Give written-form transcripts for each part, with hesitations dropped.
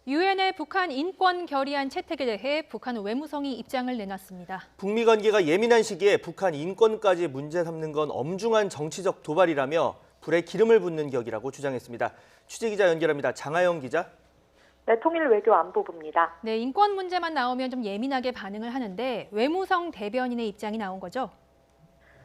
유엔의 북한 인권 결의안 채택에 대해 북한 외무성이 입장을 내놨습니다. 북미 관계가 예민한 시기에 북한 인권까지 문제 삼는 건 엄중한 정치적 도발이라며 불에 기름을 붓는 격이라고 주장했습니다. 취재기자 연결합니다. 장하영 기자. 네, 통일외교안보부입니다. 네, 인권 문제만 나오면 좀 예민하게 반응을 하는데 외무성 대변인의 입장이 나온 거죠?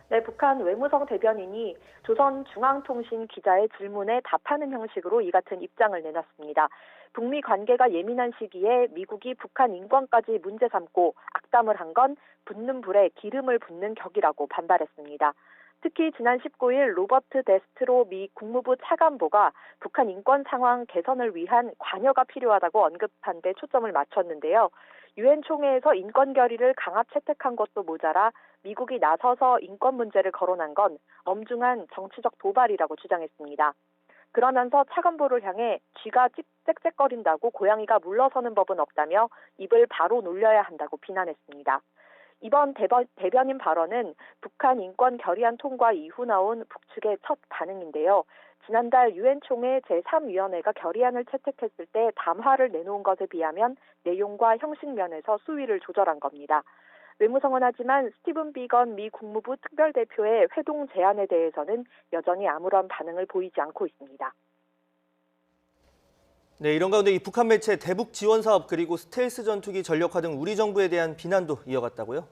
네, 북한 외무성 대변인이 조선중앙통신 기자의 질문에 답하는 형식으로 이 같은 입장을 내놨습니다. 북미 관계가 예민한 시기에 미국이 북한 인권까지 문제 삼고 악담을 한 건 붙는 불에 기름을 붓는 격이라고 반발했습니다. 특히 지난 19일 로버트 데스트로 미 국무부 차관보가 북한 인권 상황 개선을 위한 관여가 필요하다고 언급한 데 초점을 맞췄는데요. 유엔 총회에서 인권 결의를 강압 채택한 것도 모자라 미국이 나서서 인권 문제를 거론한 건 엄중한 정치적 도발이라고 주장했습니다. 그러면서 차관보를 향해 쥐가 짹짹거린다고 고양이가 물러서는 법은 없다며 입을 바로 놀려야 한다고 비난했습니다. 이번 대변인 발언은 북한 인권 결의안 통과 이후 나온 북측의 첫 반응인데요. 지난달 유엔 총회 제3위원회가 결의안을 채택했을 때 담화를 내놓은 것에 비하면 내용과 형식 면에서 수위를 조절한 겁니다. 외무성은 하지만 스티븐 비건 미 국무부 특별대표의 회동 제안에 대해서는 여전히 아무런 반응을 보이지 않고 있습니다. 네, 이런 가운데 이 북한 매체 대북 지원 사업 그리고 스텔스 전투기 전력화 등 우리 정부에 대한 비난도 이어갔다고요?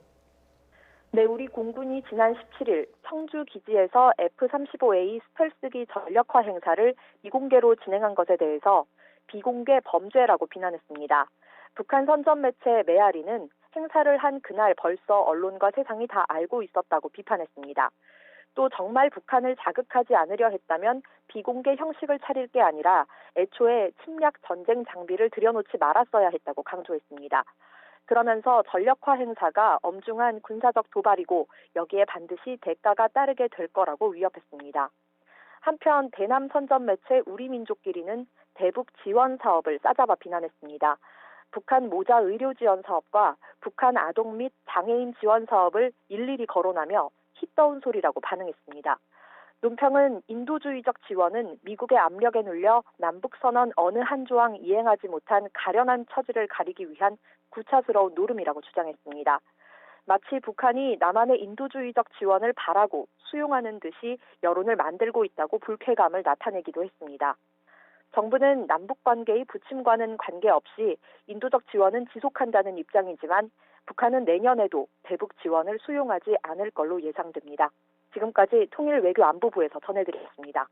네, 우리 공군이 지난 17일 청주 기지에서 F-35A 스텔스기 전력화 행사를 비공개로 진행한 것에 대해서 비공개 범죄라고 비난했습니다. 북한 선전 매체 메아리는 행사를 한 그날 벌써 언론과 세상이 다 알고 있었다고 비판했습니다. 또 정말 북한을 자극하지 않으려 했다면 비공개 형식을 차릴 게 아니라 애초에 침략 전쟁 장비를 들여놓지 말았어야 했다고 강조했습니다. 그러면서 전력화 행사가 엄중한 군사적 도발이고 여기에 반드시 대가가 따르게 될 거라고 위협했습니다. 한편 대남 선전 매체 우리민족끼리는 대북 지원 사업을 싸잡아 비난했습니다. 북한 모자 의료 지원 사업과 북한 아동 및 장애인 지원 사업을 일일이 거론하며 핏떠운 소리라고 반응했습니다. 논평은 인도주의적 지원은 미국의 압력에 눌려 남북선언 어느 한 조항 이행하지 못한 가련한 처지를 가리기 위한 구차스러운 노름이라고 주장했습니다. 마치 북한이 남한의 인도주의적 지원을 바라고 수용하는 듯이 여론을 만들고 있다고 불쾌감을 나타내기도 했습니다. 정부는 남북관계의 부침과는 관계없이 인도적 지원은 지속한다는 입장이지만 북한은 내년에도 대북 지원을 수용하지 않을 걸로 예상됩니다. 지금까지 통일외교안보부에서 전해드렸습니다.